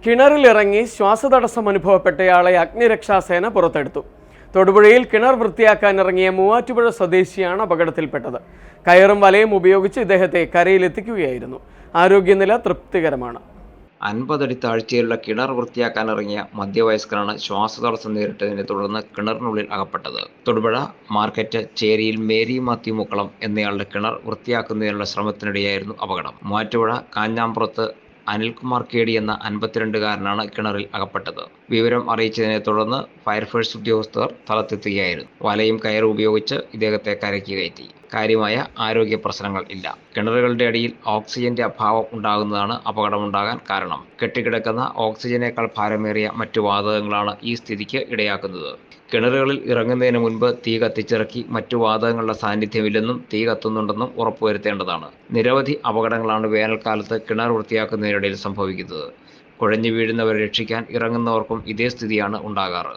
കിണറിലിറങ്ങി ശ്വാസതടസ്സം അനുഭവപ്പെട്ടയാളെ അഗ്നിരക്ഷാസേന പുറത്തെടുത്തു. തൊടുപുഴയിൽ കിണർ വൃത്തിയാക്കാനിറങ്ങിയ മൂവാറ്റുപുഴ സ്വദേശിയാണ് അപകടത്തിൽപ്പെട്ടത്. കയറും വലയും ഉപയോഗിച്ച് ഇദ്ദേഹത്തെ കരയിലെത്തിക്കുകയായിരുന്നു. ആരോഗ്യനില തൃപ്തികരമാണ്. 50 അടി താഴ്ചയിലുള്ള കിണർ വൃത്തിയാക്കാനിറങ്ങിയ മധ്യവയസ്കനാണ് ശ്വാസതടസ്സം നേരിട്ടതിനെ തുടർന്ന് കിണറിനുള്ളിൽ അകപ്പെട്ടത്. തൊടുപുഴ മാർക്കറ്റ് ചേരിയിൽ മേരി മാത്യു മുക്കളം എന്നയാളുടെ കിണർ വൃത്തിയാക്കുന്നതിനുള്ള ശ്രമത്തിനിടെയായിരുന്നു അപകടം. മൂവാറ്റുപുഴ കാഞ്ഞാമ്പുറത്ത് അനിൽകുമാർ കേടി എന്ന 52-കാരനാണ് കിണറിൽ അകപ്പെട്ടത്. വിവരം അറിയിച്ചതിനെ തുടർന്ന് ഫയർഫോഴ്സ് ഉദ്യോഗസ്ഥർ സ്ഥലത്തെത്തുകയായിരുന്നു. വലയും കയറും ഉപയോഗിച്ച് ഇദ്ദേഹത്തെ കരയ്ക്ക് കയറ്റി. കാര്യമായ ആരോഗ്യ പ്രശ്നങ്ങൾ ഇല്ല. കിണറുകളുടെ അടിയിൽ ഓക്സിജന്റെ അഭാവം ഉണ്ടാകുന്നതാണ് അപകടമുണ്ടാകാൻ കാരണം. കെട്ടിക്കിടക്കുന്ന ഓക്സിജനേക്കാൾ ഭാരമേറിയ മറ്റു വാതകങ്ങളാണ് ഈ സ്ഥിതിക്ക് ഇടയാക്കുന്നത്. കിണറുകളിൽ ഇറങ്ങുന്നതിന് മുൻപ് തീ കത്തിച്ചിറക്കി മറ്റു വാതകങ്ങളുടെ സാന്നിധ്യമില്ലെന്നും തീ കത്തുന്നുണ്ടെന്നും ഉറപ്പുവരുത്തേണ്ടതാണ്. നിരവധി അപകടങ്ങളാണ് വേനൽക്കാലത്ത് കിണർ വൃത്തിയാക്കുന്നതിനിടയിൽ സംഭവിക്കുന്നത്. കുഴഞ്ഞു വീഴുന്നവരെ രക്ഷിക്കാൻ ഇറങ്ങുന്നവർക്കും ഇതേ സ്ഥിതിയാണ് ഉണ്ടാകാറ്.